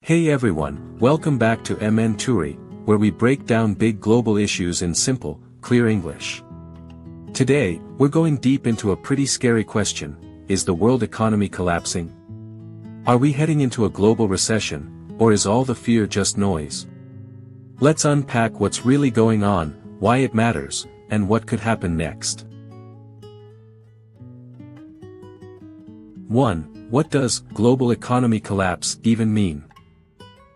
Hey everyone, welcome back to MN Toori, where we break down big global issues in simple, clear English. Today, we're going deep into a pretty scary question: is the world economy collapsing? Are we heading into a global recession, or is all the fear just noise? Let's unpack what's really going on, why it matters, and what could happen next. 1. What does global economy collapse even mean?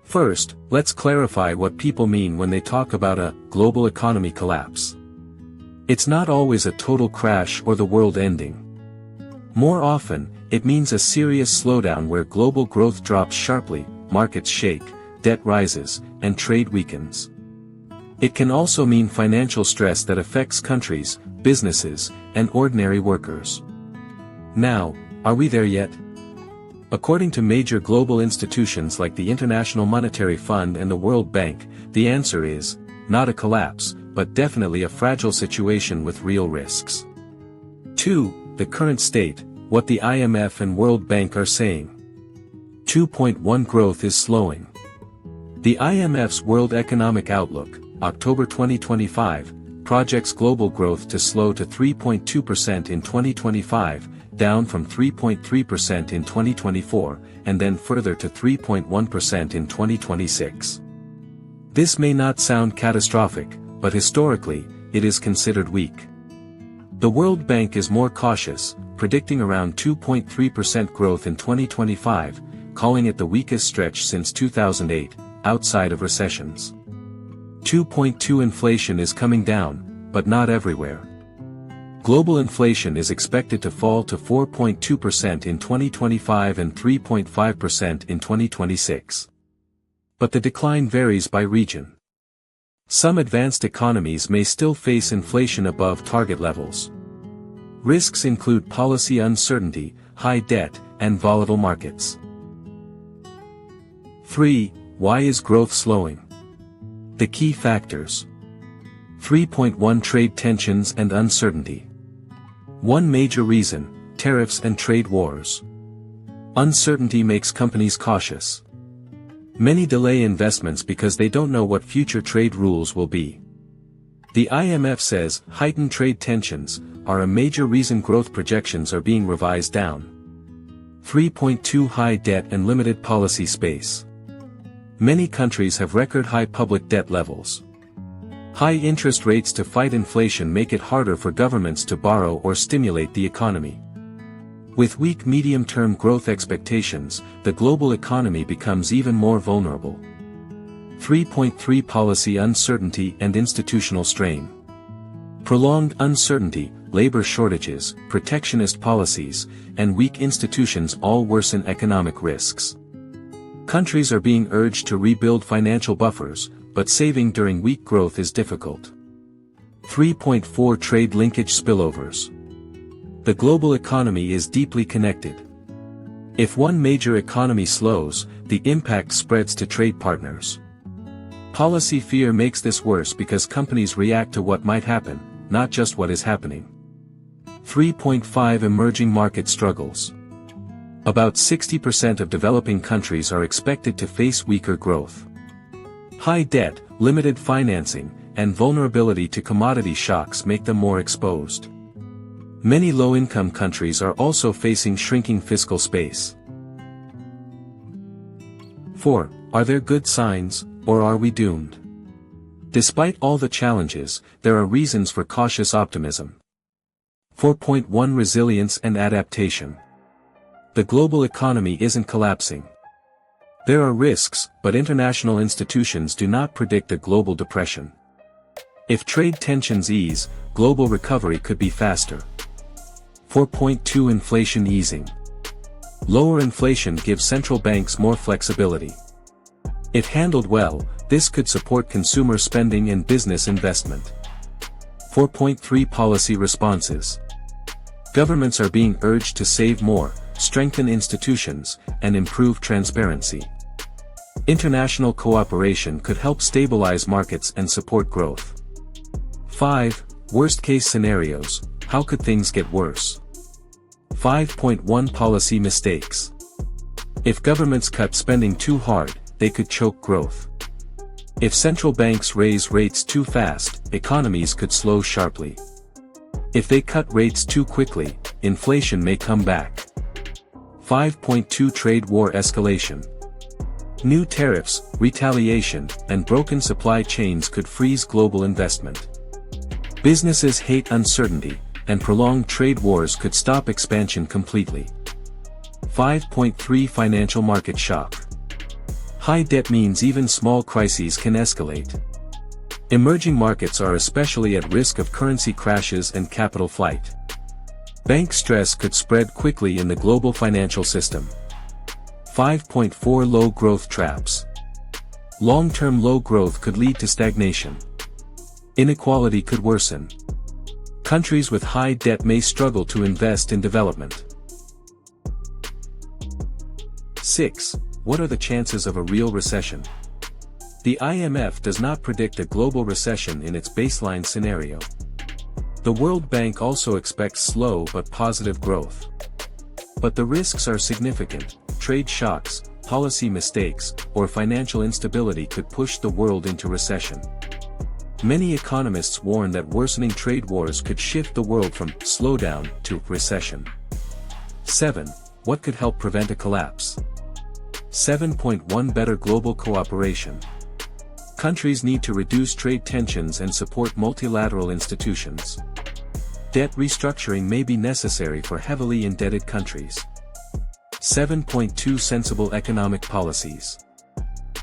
First, let's clarify what people mean when they talk about a global economy collapse. It's not always a total crash or the world ending. More often, it means a serious slowdown where global growth drops sharply, markets shake, debt rises, and trade weakens. It can also mean financial stress that affects countries, businesses, and ordinary workers. Now, are we there yet? According to major global institutions like the International Monetary Fund and the World Bank, the answer is, not a collapse, but definitely a fragile situation with real risks. 2. The current state, what the IMF and World Bank are saying. 2.1 Growth is slowing. The IMF's World Economic Outlook, October 2025, projects global growth to slow to 3.2% in 2025, down from 3.3% in 2024, and then further to 3.1% in 2026. This may not sound catastrophic, but historically, it is considered weak. The World Bank is more cautious, predicting around 2.3% growth in 2025, calling it the weakest stretch since 2008, outside of recessions. 2.2 Inflation is coming down, but not everywhere. Global inflation is expected to fall to 4.2% in 2025 and 3.5% in 2026. But the decline varies by region. Some advanced economies may still face inflation above target levels. Risks include policy uncertainty, high debt, and volatile markets. 3. Why is growth slowing? The key factors. 3.1 Trade tensions and uncertainty. One major reason: tariffs and trade wars. Uncertainty makes companies cautious. Many delay investments because they don't know what future trade rules will be. The IMF says heightened trade tensions are a major reason growth projections are being revised down. 3.2 High debt and limited policy space. Many countries have record high public debt levels. High interest rates to fight inflation make it harder for governments to borrow or stimulate the economy. With weak medium-term growth expectations, the global economy becomes even more vulnerable. 3.3 Policy uncertainty and institutional strain. Prolonged uncertainty, labor shortages, protectionist policies, and weak institutions all worsen economic risks. Countries are being urged to rebuild financial buffers, but saving during weak growth is difficult. 3.4 Trade linkage spillovers. The global economy is deeply connected. If one major economy slows, the impact spreads to trade partners. Policy fear makes this worse because companies react to what might happen, not just what is happening. 3.5 Emerging market struggles. About 60% of developing countries are expected to face weaker growth. High debt, limited financing, and vulnerability to commodity shocks make them more exposed. Many low-income countries are also facing shrinking fiscal space. 4. Are there good signs, or are we doomed? Despite all the challenges, there are reasons for cautious optimism. 4.1 Resilience and adaptation. The global economy isn't collapsing. There are risks, but international institutions do not predict a global depression. If trade tensions ease, global recovery could be faster. 4.2 Inflation easing. Lower inflation gives central banks more flexibility. If handled well, this could support consumer spending and business investment. 4.3 Policy responses. Governments are being urged to save more, strengthen institutions, and improve transparency. International cooperation could help stabilize markets and support growth. 5. Worst-case scenarios: how could things get worse? 5.1 Policy mistakes. If governments cut spending too hard, they could choke growth. If central banks raise rates too fast, economies could slow sharply. If they cut rates too quickly, inflation may come back. 5.2 Trade war escalation. New tariffs, retaliation, and broken supply chains could freeze global investment. Businesses hate uncertainty, and prolonged trade wars could stop expansion completely. 5.3 Financial market shock. High debt means even small crises can escalate. Emerging markets are especially at risk of currency crashes and capital flight. Bank stress could spread quickly in the global financial system. 5.4 Low growth traps. Long-term low growth could lead to stagnation. Inequality could worsen. Countries with high debt may struggle to invest in development. 6. What are the chances of a real recession? The IMF does not predict a global recession in its baseline scenario. The World Bank also expects slow but positive growth. But the risks are significant. Trade shocks, policy mistakes, or financial instability could push the world into recession. Many economists warn that worsening trade wars could shift the world from slowdown to recession. 7. What could help prevent a collapse? 7.1 Better global cooperation. Countries need to reduce trade tensions and support multilateral institutions. Debt restructuring may be necessary for heavily indebted countries. 7.2 Sensible economic policies.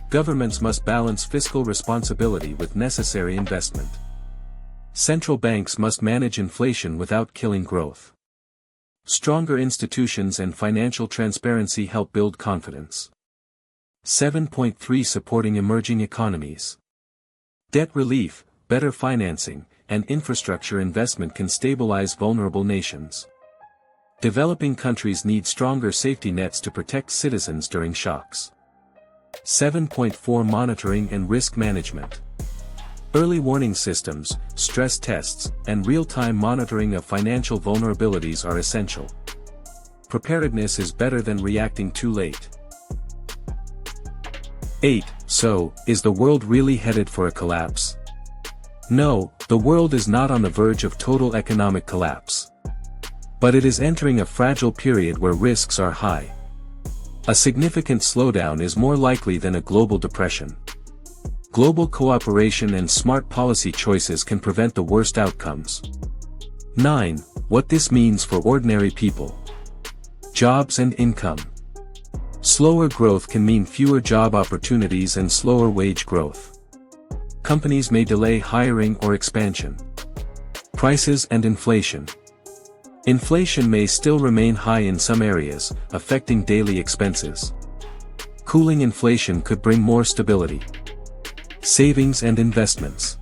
Governments must balance fiscal responsibility with necessary investment. Central banks must manage inflation without killing growth. Stronger institutions and financial transparency help build confidence. 7.3 Supporting emerging economies. Debt relief, better financing, and infrastructure investment can stabilize vulnerable nations. Developing countries need stronger safety nets to protect citizens during shocks. 7.4 Monitoring and risk management. Early warning systems, stress tests, and real-time monitoring of financial vulnerabilities are essential. Preparedness is better than reacting too late. 8. So, is the world really headed for a collapse? No, the world is not on the verge of total economic collapse. But it is entering a fragile period where risks are high. A significant slowdown is more likely than a global depression. Global cooperation and smart policy choices can prevent the worst outcomes. 9. What this means for ordinary people. Jobs and income. Slower growth can mean fewer job opportunities and slower wage growth. Companies may delay hiring or expansion. Prices and inflation. Inflation may still remain high in some areas, affecting daily expenses. Cooling inflation could bring more stability. Savings and investments.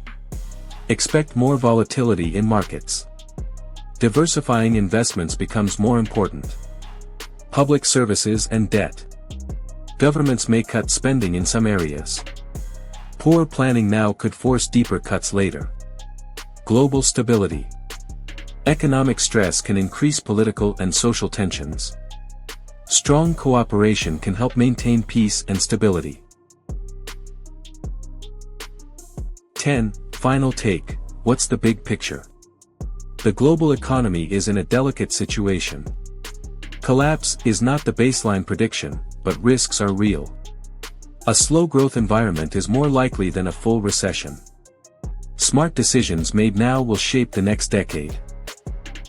Expect more volatility in markets. Diversifying investments becomes more important. Public services and debt. Governments may cut spending in some areas. Poor planning now could force deeper cuts later. Global stability. Economic stress can increase political and social tensions. Strong cooperation can help maintain peace and stability. 10. Final take. What's the big picture? The global economy is in a delicate situation. Collapse is not the baseline prediction, but risks are real. A slow growth environment is more likely than a full recession. Smart decisions made now will shape the next decade.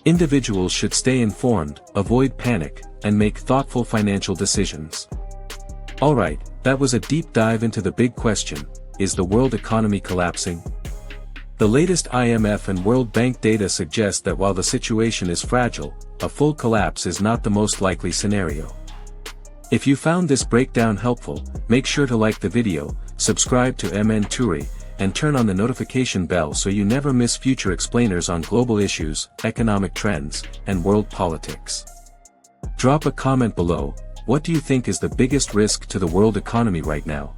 Individuals should stay informed, avoid panic, and make thoughtful financial decisions. Alright, that was a deep dive into the big question: is the world economy collapsing? The latest IMF and World Bank data suggest that while the situation is fragile, a full collapse is not the most likely scenario. If you found this breakdown helpful, make sure to like the video, subscribe to MN Toori, and turn on the notification bell so you never miss future explainers on global issues, economic trends, and world politics. Drop a comment below. What do you think is the biggest risk to the world economy right now?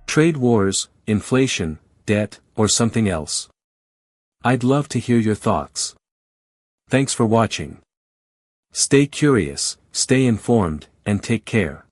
Trade wars, inflation, debt, or something else? I'd love to hear your thoughts. Thanks for watching. Stay curious, stay informed, and take care.